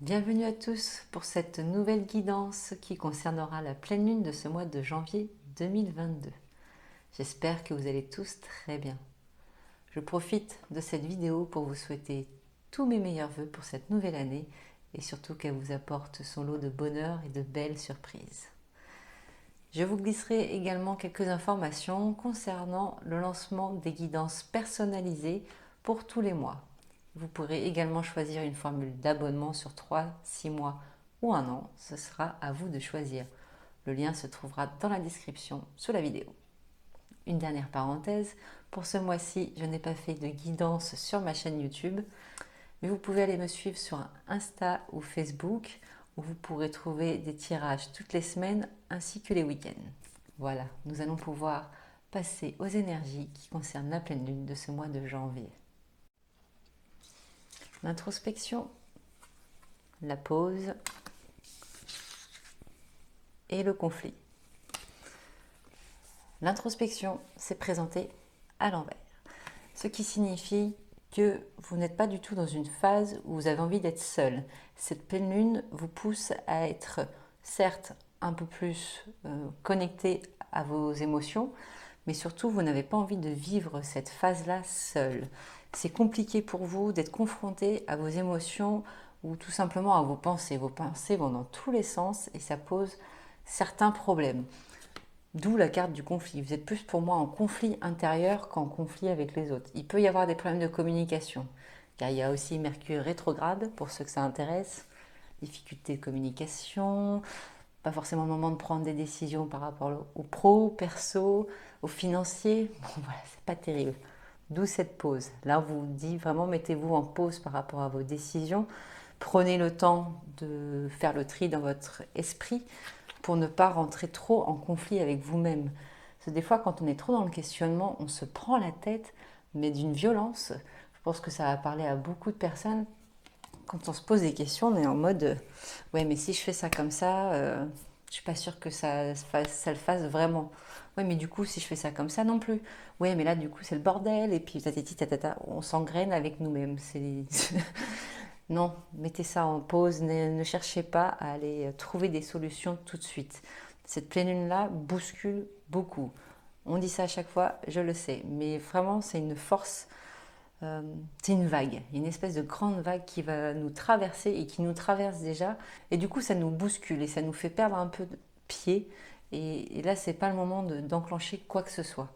Bienvenue à tous pour cette nouvelle guidance qui concernera la pleine lune de ce mois de janvier 2022. J'espère que vous allez tous très bien. Je profite de cette vidéo pour vous souhaiter tous mes meilleurs vœux pour cette nouvelle année et surtout qu'elle vous apporte son lot de bonheur et de belles surprises. Je vous glisserai également quelques informations concernant le lancement des guidances personnalisées pour tous les mois. Vous pourrez également choisir une formule d'abonnement sur 3, 6 mois ou un an. Ce sera à vous de choisir. Le lien se trouvera dans la description sous la vidéo. Une dernière parenthèse, pour ce mois-ci, je n'ai pas fait de guidance sur ma chaîne YouTube, mais vous pouvez aller me suivre sur Insta ou Facebook où vous pourrez trouver des tirages toutes les semaines ainsi que les week-ends. Voilà, nous allons pouvoir passer aux énergies qui concernent la pleine lune de ce mois de janvier. L'introspection, la pause et le conflit. L'introspection s'est présentée à l'envers, ce qui signifie que vous n'êtes pas du tout dans une phase où vous avez envie d'être seul. Cette pleine lune vous pousse à être certes un peu plus connecté à vos émotions, mais surtout vous n'avez pas envie de vivre cette phase-là seul. C'est compliqué pour vous d'être confronté à vos émotions ou tout simplement à vos pensées. Vos pensées vont dans tous les sens et ça pose certains problèmes. D'où la carte du conflit. Vous êtes plus pour moi en conflit intérieur qu'en conflit avec les autres. Il peut y avoir des problèmes de communication, car il y a aussi Mercure rétrograde, pour ceux que ça intéresse. Difficultés de communication, pas forcément le moment de prendre des décisions par rapport au pro, perso, au financier. Bon voilà, c'est pas terrible. D'où cette pause. Là, on vous dit vraiment mettez-vous en pause par rapport à vos décisions. Prenez le temps de faire le tri dans votre esprit pour ne pas rentrer trop en conflit avec vous-même. Parce que des fois, quand on est trop dans le questionnement, on se prend la tête, mais d'une violence. Je pense que ça va parler à beaucoup de personnes. Quand on se pose des questions, on est en mode ouais, mais si je fais ça comme ça, je suis pas sûre que ça le fasse vraiment. Ouais, mais du coup, si je fais ça comme ça non plus. Ouais, mais là, du coup, c'est le bordel. Et puis, tatati, tatata, on s'engraine avec nous-mêmes. Non, mettez ça en pause. Ne cherchez pas à aller trouver des solutions tout de suite. Cette pleine lune-là bouscule beaucoup. On dit ça à chaque fois, je le sais. Mais vraiment, c'est une force, c'est une vague, une espèce de grande vague qui va nous traverser et qui nous traverse déjà. Et du coup, ça nous bouscule et ça nous fait perdre un peu de pied. Et là, c'est pas le moment d'enclencher quoi que ce soit.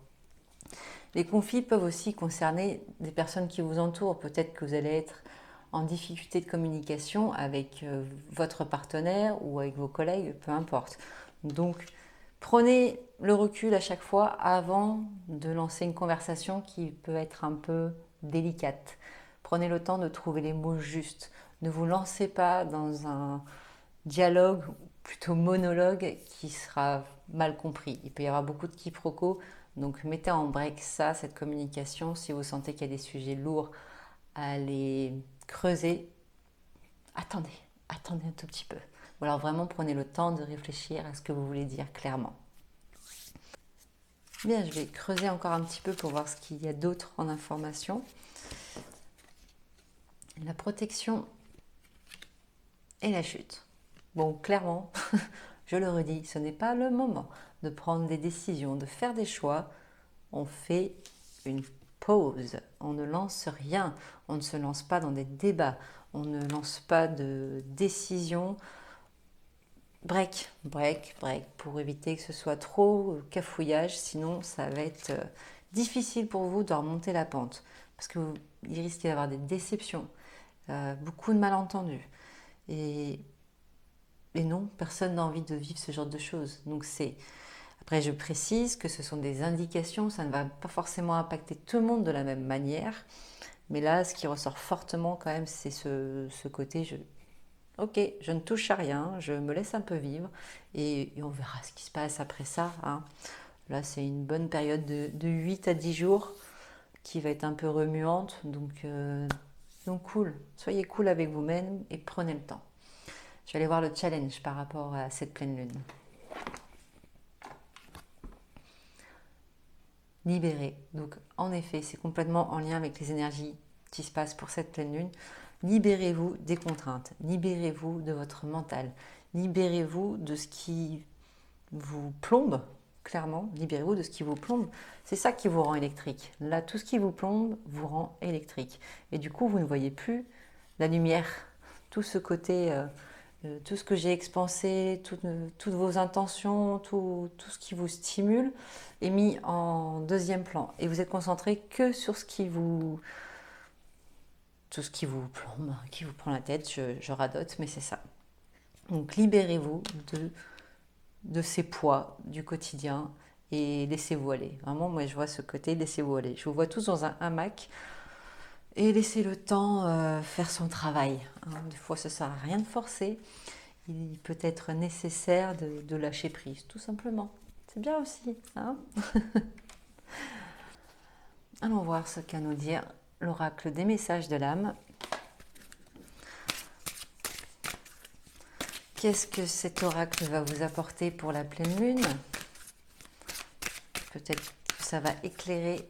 Les conflits peuvent aussi concerner des personnes qui vous entourent. Peut-être que vous allez être en difficulté de communication avec votre partenaire ou avec vos collègues, peu importe. Donc, prenez le recul à chaque fois avant de lancer une conversation qui peut être un peu délicate. Prenez le temps de trouver les mots justes. Ne vous lancez pas dans un dialogue, plutôt monologue, qui sera mal compris. Il peut y avoir beaucoup de quiproquos, donc mettez en break ça, cette communication. Si vous sentez qu'il y a des sujets lourds à les creuser, attendez, attendez un tout petit peu. Ou alors vraiment prenez le temps de réfléchir à ce que vous voulez dire clairement. Bien, je vais creuser encore un petit peu pour voir ce qu'il y a d'autre en information. La protection et la chute. Bon, clairement, je le redis, ce n'est pas le moment de prendre des décisions, de faire des choix. On fait une pause, on ne lance rien, on ne se lance pas dans des débats, on ne lance pas de décisions. Break, break, break, pour éviter que ce soit trop cafouillage, sinon ça va être difficile pour vous de remonter la pente, parce qu'il risque d'y avoir des déceptions, beaucoup de malentendus. Et non, personne n'a envie de vivre ce genre de choses. Donc c'est. Après, je précise que ce sont des indications, ça ne va pas forcément impacter tout le monde de la même manière. Mais là, ce qui ressort fortement quand même, c'est ce côté, ok, je ne touche à rien, je me laisse un peu vivre et on verra ce qui se passe après ça, hein. Là, c'est une bonne période de 8 à 10 jours qui va être un peu remuante. Donc cool, soyez cool avec vous-même et prenez le temps. Je vais aller voir le challenge par rapport à cette pleine lune. Libéré. Donc en effet, c'est complètement en lien avec les énergies qui se passent pour cette pleine lune. Libérez-vous des contraintes, libérez-vous de votre mental, libérez-vous de ce qui vous plombe, clairement, libérez-vous de ce qui vous plombe. C'est ça qui vous rend électrique. Là, tout ce qui vous plombe vous rend électrique. Et du coup, vous ne voyez plus la lumière, tout ce côté, tout ce que j'ai expansé, toutes vos intentions, tout ce qui vous stimule est mis en deuxième plan. Et vous êtes concentré que sur tout ce qui vous plombe, qui vous prend la tête. Je radote, mais c'est ça. Donc libérez-vous de ces poids du quotidien et laissez-vous aller. Vraiment, moi je vois ce côté, laissez-vous aller. Je vous vois tous dans un hamac et laissez le temps faire son travail. Hein. Des fois, ça ne sert à rien de forcer. Il peut être nécessaire de lâcher prise, tout simplement. C'est bien aussi. Hein. Allons voir ce qu'a nous dire l'oracle des messages de l'âme. Qu'est-ce que cet oracle va vous apporter pour la pleine lune? Peut-être que ça va éclairer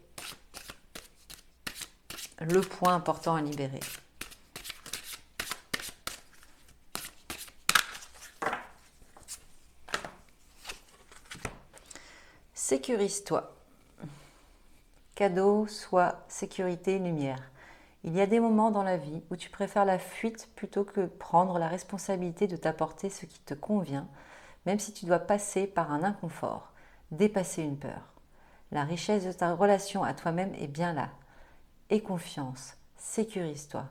le point important à libérer. Sécurise-toi. Cadeau, soit sécurité, lumière. Il y a des moments dans la vie où tu préfères la fuite plutôt que prendre la responsabilité de t'apporter ce qui te convient, même si tu dois passer par un inconfort, dépasser une peur. La richesse de ta relation à toi-même est bien là. Aie confiance, sécurise-toi.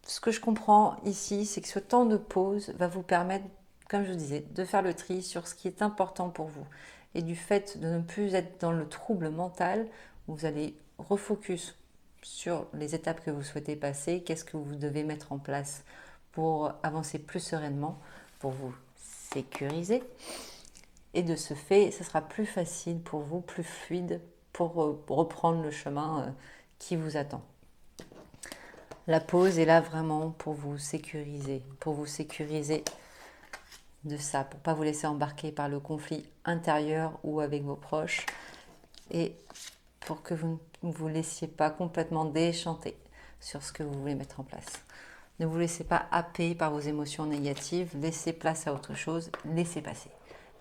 Ce que je comprends ici, c'est que ce temps de pause va vous permettre, comme je vous disais, de faire le tri sur ce qui est important pour vous. Et du fait de ne plus être dans le trouble mental, vous allez refocus sur les étapes que vous souhaitez passer, qu'est-ce que vous devez mettre en place pour avancer plus sereinement, pour vous sécuriser. Et de ce fait, ce sera plus facile pour vous, plus fluide pour reprendre le chemin qui vous attend. La pause est là vraiment pour vous sécuriser de ça, pour ne pas vous laisser embarquer par le conflit intérieur ou avec vos proches et pour que vous ne vous laissiez pas complètement déchanter sur ce que vous voulez mettre en place. Ne vous laissez pas happer par vos émotions négatives, laissez place à autre chose, laissez passer.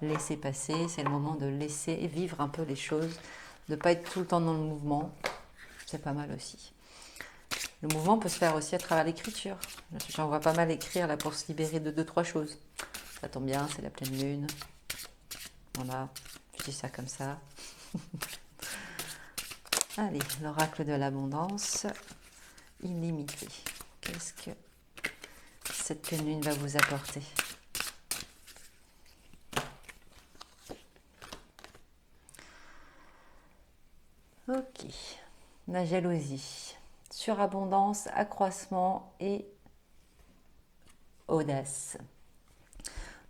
Laissez passer, c'est le moment de laisser vivre un peu les choses, de ne pas être tout le temps dans le mouvement, c'est pas mal aussi. Le mouvement peut se faire aussi à travers l'écriture. J'en vois pas mal écrire là pour se libérer de 2-3 choses. Ça tombe bien, c'est la pleine lune. Voilà, je dis ça comme ça. Allez, l'oracle de l'abondance illimitée. Qu'est-ce que cette pleine lune va vous apporter? Ok, la jalousie. Surabondance, accroissement et audace.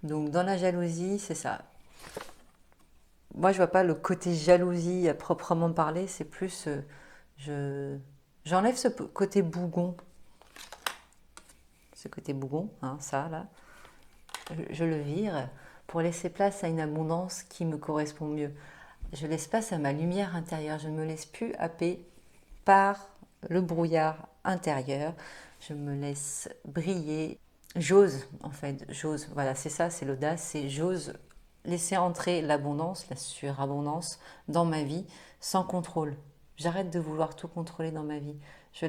Donc dans la jalousie, c'est ça. Moi, je vois pas le côté jalousie à proprement parler, c'est plus j'enlève ce côté bougon. Ce côté bougon, hein, ça là, je le vire pour laisser place à une abondance qui me correspond mieux. Je laisse place à ma lumière intérieure, je ne me laisse plus happer par le brouillard intérieur, je me laisse briller, j'ose en fait, j'ose, voilà c'est ça, c'est l'audace, c'est j'ose laisser entrer l'abondance, la surabondance dans ma vie sans contrôle. J'arrête de vouloir tout contrôler dans ma vie. Je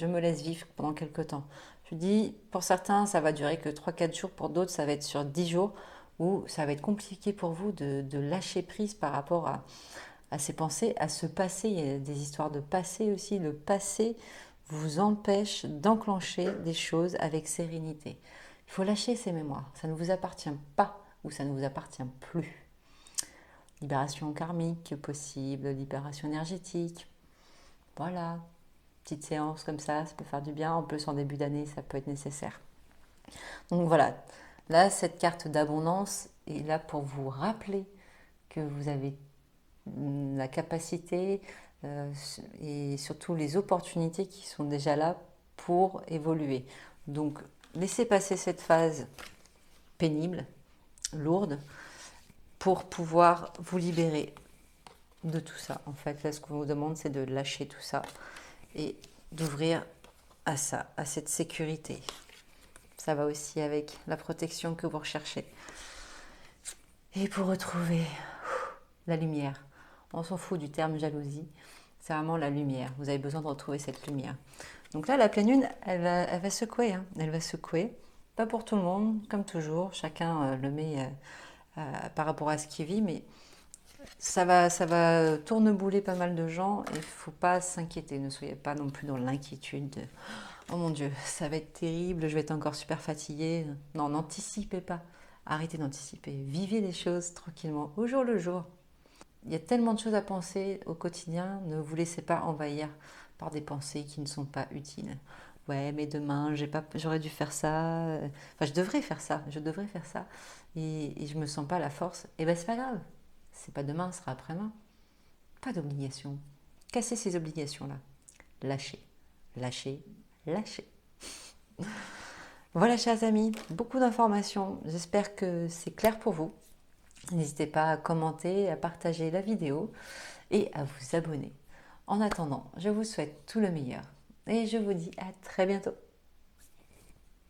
me laisse vivre pendant quelques temps. Je dis, pour certains, ça va durer que 3-4 jours, pour d'autres, ça va être sur 10 jours, où ça va être compliqué pour vous de lâcher prise par rapport à ces pensées, à ce passé. Il y a des histoires de passé aussi. Le passé vous empêche d'enclencher des choses avec sérénité. Il faut lâcher ces mémoires. Ça ne vous appartient pas ou ça ne vous appartient plus. Libération karmique possible, libération énergétique. Voilà, petite séance comme ça peut faire du bien. En plus, en début d'année, ça peut être nécessaire. Donc voilà, là, cette carte d'abondance est là pour vous rappeler que vous avez la capacité et surtout les opportunités qui sont déjà là pour évoluer. Donc, laissez passer cette phase pénible, lourde, pour pouvoir vous libérer de tout ça. En fait, là, ce qu'on vous demande, c'est de lâcher tout ça et d'ouvrir à ça, à cette sécurité. Ça va aussi avec la protection que vous recherchez. Et pour retrouver la lumière, on s'en fout du terme jalousie, c'est vraiment la lumière. Vous avez besoin de retrouver cette lumière. Donc là, la pleine lune, elle va secouer. Hein. Elle va secouer. Pas pour tout le monde, comme toujours. Chacun le met par rapport à ce qu'il vit, mais ça va tournebouler pas mal de gens et il ne faut pas s'inquiéter. Ne soyez pas non plus dans l'inquiétude de oh mon Dieu, ça va être terrible, je vais être encore super fatiguée. Non, n'anticipez pas. Arrêtez d'anticiper. Vivez les choses tranquillement, au jour le jour. Il y a tellement de choses à penser au quotidien, ne vous laissez pas envahir par des pensées qui ne sont pas utiles. Ouais, mais demain, j'aurais dû faire ça. Enfin, je devrais faire ça. Et je me sens pas la force. Et ben, c'est pas grave. C'est pas demain, ce sera après-demain. Pas d'obligation. Cassez ces obligations-là. Lâchez, lâchez, lâchez. Voilà, chers amis, beaucoup d'informations. J'espère que c'est clair pour vous. N'hésitez pas à commenter, à partager la vidéo et à vous abonner. En attendant, je vous souhaite tout le meilleur et je vous dis à très bientôt.